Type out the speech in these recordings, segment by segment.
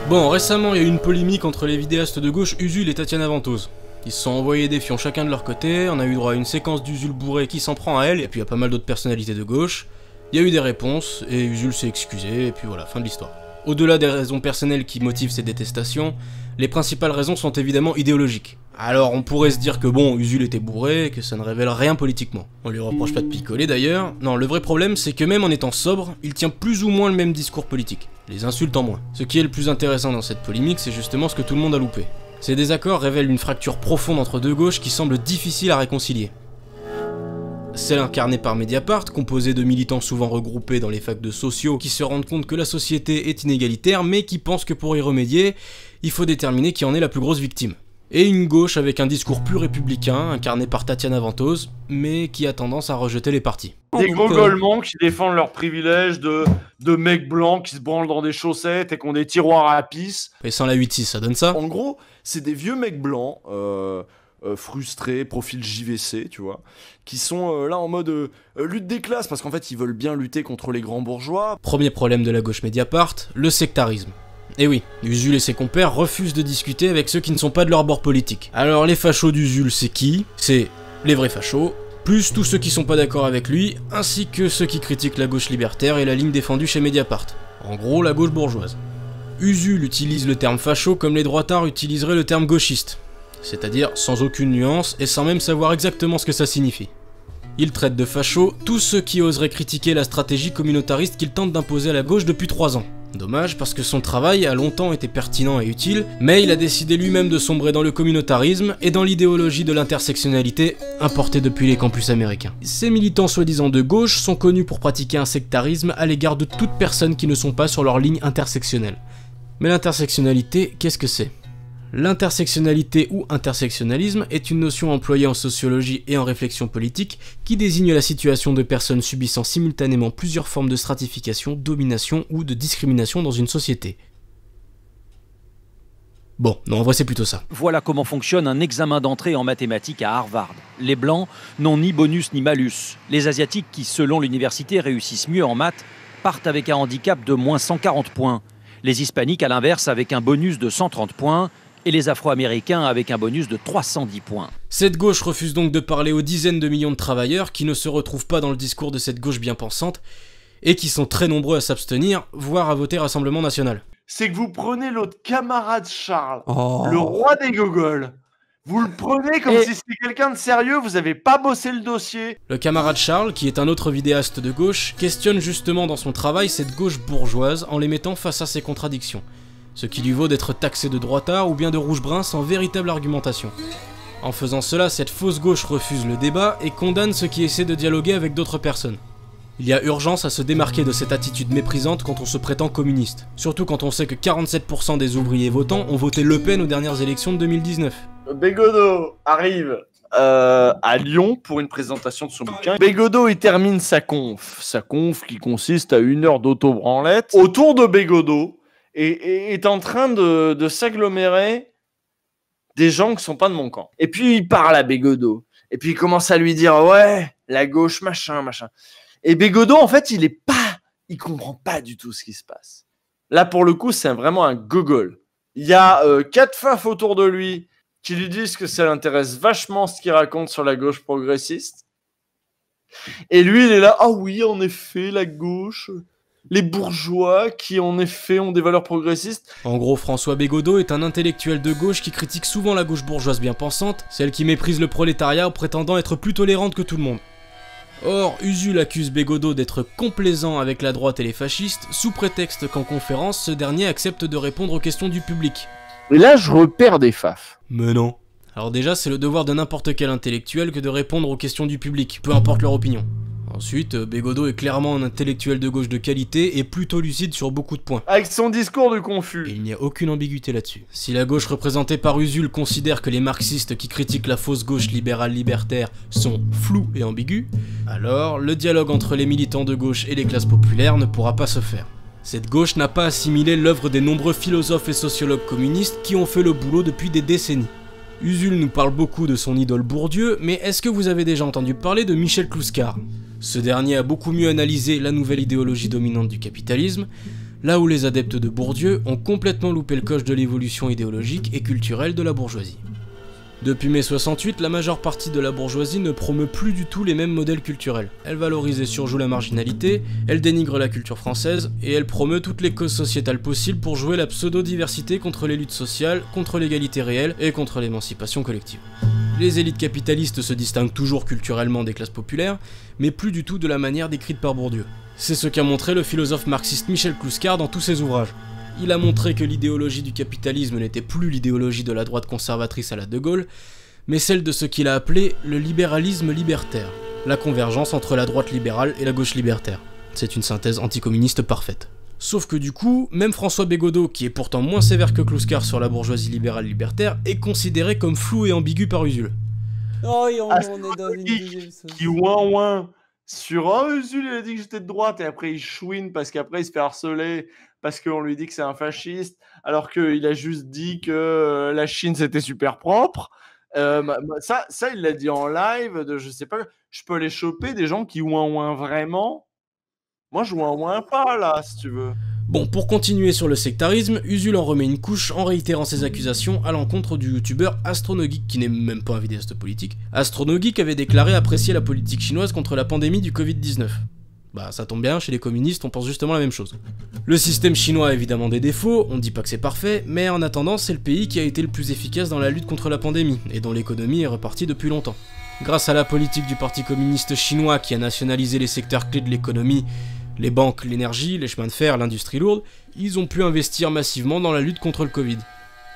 Bon, récemment il y a eu une polémique entre les vidéastes de gauche Usul et Tatiana Ventose. Ils se sont envoyés des fions chacun de leur côté, on a eu droit à une séquence d'Usul bourré qui s'en prend à elle, et puis il y a pas mal d'autres personnalités de gauche. Il y a eu des réponses, et Usul s'est excusé, et puis voilà, fin de l'histoire. Au-delà des raisons personnelles qui motivent ces détestations, les principales raisons sont évidemment idéologiques. Alors on pourrait se dire que bon, Usul était bourré, et que ça ne révèle rien politiquement. On lui reproche pas de picoler d'ailleurs. Non, le vrai problème c'est que même en étant sobre, il tient plus ou moins le même discours politique. Les insultes en moins. Ce qui est le plus intéressant dans cette polémique, c'est justement ce que tout le monde a loupé. Ces désaccords révèlent une fracture profonde entre deux gauches qui semble difficile à réconcilier. Celle incarnée par Mediapart, composée de militants souvent regroupés dans les facs de sociaux qui se rendent compte que la société est inégalitaire mais qui pensent que pour y remédier, il faut déterminer qui en est la plus grosse victime. Et une gauche avec un discours plus républicain, incarné par Tatiana Ventose, mais qui a tendance à rejeter les partis. Des gros golements qui défendent leurs privilèges de mecs blancs qui se branlent dans des chaussettes et qui ont des tiroirs à pisse. Et sans la 8-6, ça donne ça? En gros, c'est des vieux mecs blancs, frustrés, profil JVC, tu vois, qui sont là en mode lutte des classes, parce qu'en fait, ils veulent bien lutter contre les grands bourgeois. Premier problème de la gauche Mediapart, le sectarisme. Et oui, Usul et ses compères refusent de discuter avec ceux qui ne sont pas de leur bord politique. Alors les fachos d'Usul, c'est qui? C'est les vrais fachos, plus tous ceux qui sont pas d'accord avec lui, ainsi que ceux qui critiquent la gauche libertaire et la ligne défendue chez Mediapart. En gros, la gauche bourgeoise. Usul utilise le terme facho comme les droitards utiliseraient le terme gauchiste, c'est-à-dire sans aucune nuance et sans même savoir exactement ce que ça signifie. Il traite de facho tous ceux qui oseraient critiquer la stratégie communautariste qu'il tente d'imposer à la gauche depuis 3 ans. Dommage parce que son travail a longtemps été pertinent et utile, mais il a décidé lui-même de sombrer dans le communautarisme et dans l'idéologie de l'intersectionnalité importée depuis les campus américains. Ces militants soi-disant de gauche sont connus pour pratiquer un sectarisme à l'égard de toutes personnes qui ne sont pas sur leur ligne intersectionnelle. Mais l'intersectionnalité, qu'est-ce que c'est ? L'intersectionnalité ou intersectionnalisme est une notion employée en sociologie et en réflexion politique qui désigne la situation de personnes subissant simultanément plusieurs formes de stratification, domination ou de discrimination dans une société. Bon, non, en vrai c'est plutôt ça. Voilà comment fonctionne un examen d'entrée en mathématiques à Harvard. Les blancs n'ont ni bonus ni malus. Les asiatiques qui, selon l'université, réussissent mieux en maths, partent avec un handicap de moins 140 points. Les hispaniques, à l'inverse, avec un bonus de 130 points. Et les Afro-Américains avec un bonus de 310 points. Cette gauche refuse donc de parler aux dizaines de millions de travailleurs qui ne se retrouvent pas dans le discours de cette gauche bien pensante et qui sont très nombreux à s'abstenir, voire à voter Rassemblement National. C'est que vous prenez l'autre camarade Charles, le roi des gogoles, vous le prenez comme si c'était quelqu'un de sérieux, vous avez pas bossé le dossier. Le camarade Charles, qui est un autre vidéaste de gauche, questionne justement dans son travail cette gauche bourgeoise en les mettant face à ses contradictions. Ce qui lui vaut d'être taxé de droitard ou bien de rouge-brun sans véritable argumentation. En faisant cela, cette fausse gauche refuse le débat et condamne ceux qui essaient de dialoguer avec d'autres personnes. Il y a urgence à se démarquer de cette attitude méprisante quand on se prétend communiste. Surtout quand on sait que 47% des ouvriers votants ont voté Le Pen aux dernières élections de 2019. Bégodeau arrive à Lyon pour une présentation de son bouquin. Bégodeau, il termine sa conf qui consiste à 1 heure d'auto-branlette. Autour de Bégodeau, et est en train de s'agglomérer des gens qui sont pas de mon camp. Et puis il parle à Bégodeau. Et puis il commence à lui dire ouais, la gauche, machin. Et Bégodeau, en fait, il comprend pas du tout ce qui se passe. Là, pour le coup, c'est vraiment un gogol. Il y a 4 fafs autour de lui qui lui disent que ça l'intéresse vachement ce qu'il raconte sur la gauche progressiste. Et lui, il est là, ah oui, en effet, la gauche... Les bourgeois qui, en effet, ont des valeurs progressistes. En gros, François Bégodeau est un intellectuel de gauche qui critique souvent la gauche bourgeoise bien pensante, celle qui méprise le prolétariat en prétendant être plus tolérante que tout le monde. Or, Usul accuse Bégodeau d'être complaisant avec la droite et les fascistes, sous prétexte qu'en conférence, ce dernier accepte de répondre aux questions du public. Et là, je repère des fafs. Mais non. Alors déjà, c'est le devoir de n'importe quel intellectuel que de répondre aux questions du public, peu importe leur opinion. Ensuite, Bégodeau est clairement un intellectuel de gauche de qualité et plutôt lucide sur beaucoup de points. Avec son discours de confus. Et il n'y a aucune ambiguïté là-dessus. Si la gauche représentée par Usul considère que les marxistes qui critiquent la fausse gauche libérale libertaire sont flous et ambigus, alors le dialogue entre les militants de gauche et les classes populaires ne pourra pas se faire. Cette gauche n'a pas assimilé l'œuvre des nombreux philosophes et sociologues communistes qui ont fait le boulot depuis des décennies. Usul nous parle beaucoup de son idole Bourdieu, mais est-ce que vous avez déjà entendu parler de Michel Clouscar ? Ce dernier a beaucoup mieux analysé la nouvelle idéologie dominante du capitalisme, là où les adeptes de Bourdieu ont complètement loupé le coche de l'évolution idéologique et culturelle de la bourgeoisie. Depuis mai 68, la majeure partie de la bourgeoisie ne promeut plus du tout les mêmes modèles culturels. Elle valorise et surjoue la marginalité, elle dénigre la culture française, et elle promeut toutes les causes sociétales possibles pour jouer la pseudo-diversité contre les luttes sociales, contre l'égalité réelle et contre l'émancipation collective. Les élites capitalistes se distinguent toujours culturellement des classes populaires, mais plus du tout de la manière décrite par Bourdieu. C'est ce qu'a montré le philosophe marxiste Michel Clouscar dans tous ses ouvrages. Il a montré que l'idéologie du capitalisme n'était plus l'idéologie de la droite conservatrice à la De Gaulle, mais celle de ce qu'il a appelé le libéralisme libertaire, la convergence entre la droite libérale et la gauche libertaire. C'est une synthèse anticommuniste parfaite. Sauf que du coup, même François Bégodeau, qui est pourtant moins sévère que Clouscar sur la bourgeoisie libérale libertaire, est considéré comme flou et ambigu par Usul. Oh, on est dans une deuxième sauce. Qui ouin sur oh Usul il a dit que j'étais de droite et après il chouine parce qu'après il se fait harceler parce qu'on lui dit que c'est un fasciste alors qu'il a juste dit que la Chine c'était super propre. Ça il l'a dit en live de je sais pas, je peux les choper des gens qui ouin vraiment. Moi je ouin pas là si tu veux. Bon, pour continuer sur le sectarisme, Usul en remet une couche en réitérant ses accusations à l'encontre du youtubeur Astronogeek, qui n'est même pas un vidéaste politique. Astronogeek avait déclaré apprécier la politique chinoise contre la pandémie du Covid-19. Bah ça tombe bien, chez les communistes on pense justement la même chose. Le système chinois a évidemment des défauts, on dit pas que c'est parfait, mais en attendant c'est le pays qui a été le plus efficace dans la lutte contre la pandémie, et dont l'économie est repartie depuis longtemps. Grâce à la politique du parti communiste chinois qui a nationalisé les secteurs clés de l'économie, les banques, l'énergie, les chemins de fer, l'industrie lourde, ils ont pu investir massivement dans la lutte contre le Covid.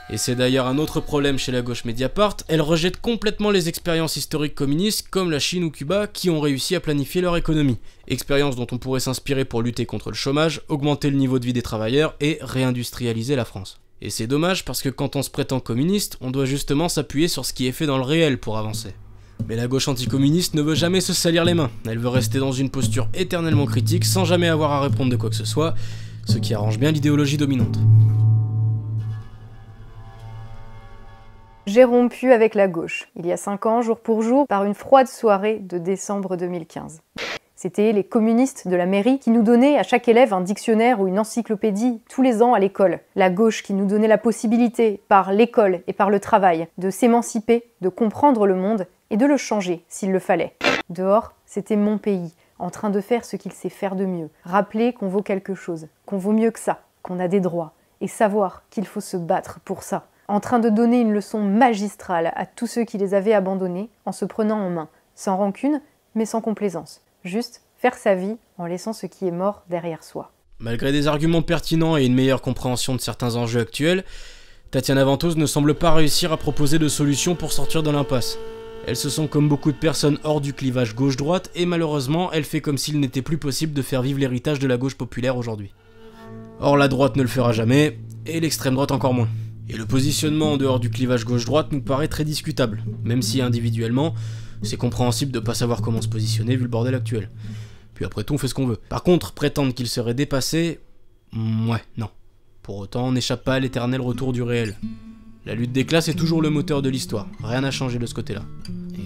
Et c'est d'ailleurs un autre problème chez la gauche Mediapart, elle rejette complètement les expériences historiques communistes comme la Chine ou Cuba qui ont réussi à planifier leur économie, expériences dont on pourrait s'inspirer pour lutter contre le chômage, augmenter le niveau de vie des travailleurs et réindustrialiser la France. Et c'est dommage parce que quand on se prétend communiste, on doit justement s'appuyer sur ce qui est fait dans le réel pour avancer. Mais la gauche anticommuniste ne veut jamais se salir les mains, elle veut rester dans une posture éternellement critique sans jamais avoir à répondre de quoi que ce soit, ce qui arrange bien l'idéologie dominante. J'ai rompu avec la gauche, il y a 5 ans, jour pour jour, par une froide soirée de décembre 2015. C'était les communistes de la mairie qui nous donnaient à chaque élève un dictionnaire ou une encyclopédie tous les ans à l'école. La gauche qui nous donnait la possibilité, par l'école et par le travail, de s'émanciper, de comprendre le monde et de le changer s'il le fallait. Dehors, c'était mon pays, en train de faire ce qu'il sait faire de mieux. Rappeler qu'on vaut quelque chose, qu'on vaut mieux que ça, qu'on a des droits, et savoir qu'il faut se battre pour ça. En train de donner une leçon magistrale à tous ceux qui les avaient abandonnés en se prenant en main, sans rancune, mais sans complaisance. Juste faire sa vie en laissant ce qui est mort derrière soi. Malgré des arguments pertinents et une meilleure compréhension de certains enjeux actuels, Tatiana Ventose ne semble pas réussir à proposer de solutions pour sortir de l'impasse. Elle se sent comme beaucoup de personnes hors du clivage gauche-droite et malheureusement, elle fait comme s'il n'était plus possible de faire vivre l'héritage de la gauche populaire aujourd'hui. Or la droite ne le fera jamais, et l'extrême droite encore moins. Et le positionnement en dehors du clivage gauche-droite nous paraît très discutable, même si individuellement, c'est compréhensible de pas savoir comment se positionner vu le bordel actuel. Puis après tout, on fait ce qu'on veut. Par contre, prétendre qu'il serait dépassé... ouais, non. Pour autant, on n'échappe pas à l'éternel retour du réel. La lutte des classes est toujours le moteur de l'histoire, rien n'a changé de ce côté-là.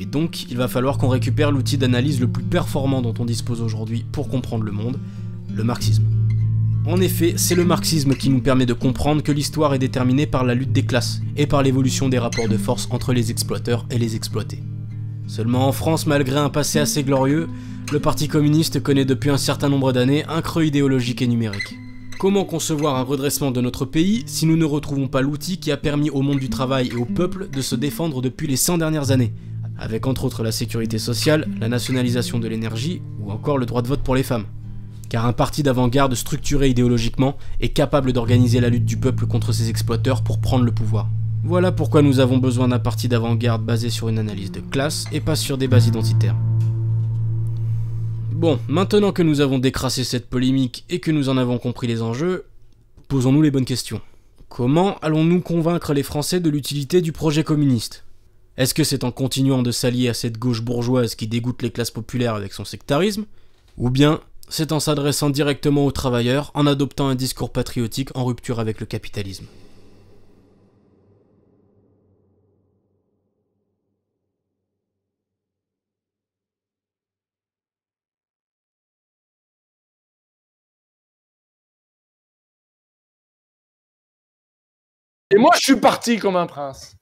Et donc, il va falloir qu'on récupère l'outil d'analyse le plus performant dont on dispose aujourd'hui pour comprendre le monde, le marxisme. En effet, c'est le marxisme qui nous permet de comprendre que l'histoire est déterminée par la lutte des classes, et par l'évolution des rapports de force entre les exploiteurs et les exploités. Seulement en France, malgré un passé assez glorieux, le Parti communiste connaît depuis un certain nombre d'années un creux idéologique et numérique. Comment concevoir un redressement de notre pays si nous ne retrouvons pas l'outil qui a permis au monde du travail et au peuple de se défendre depuis les 100 dernières années, avec entre autres la sécurité sociale, la nationalisation de l'énergie ou encore le droit de vote pour les femmes. Car un parti d'avant-garde structuré idéologiquement est capable d'organiser la lutte du peuple contre ses exploiteurs pour prendre le pouvoir. Voilà pourquoi nous avons besoin d'un parti d'avant-garde basé sur une analyse de classe et pas sur des bases identitaires. Bon, maintenant que nous avons décrassé cette polémique et que nous en avons compris les enjeux, posons-nous les bonnes questions. Comment allons-nous convaincre les Français de l'utilité du projet communiste ? Est-ce que c'est en continuant de s'allier à cette gauche bourgeoise qui dégoûte les classes populaires avec son sectarisme ? Ou bien c'est en s'adressant directement aux travailleurs, en adoptant un discours patriotique en rupture avec le capitalisme ? Et moi, je suis parti comme un prince.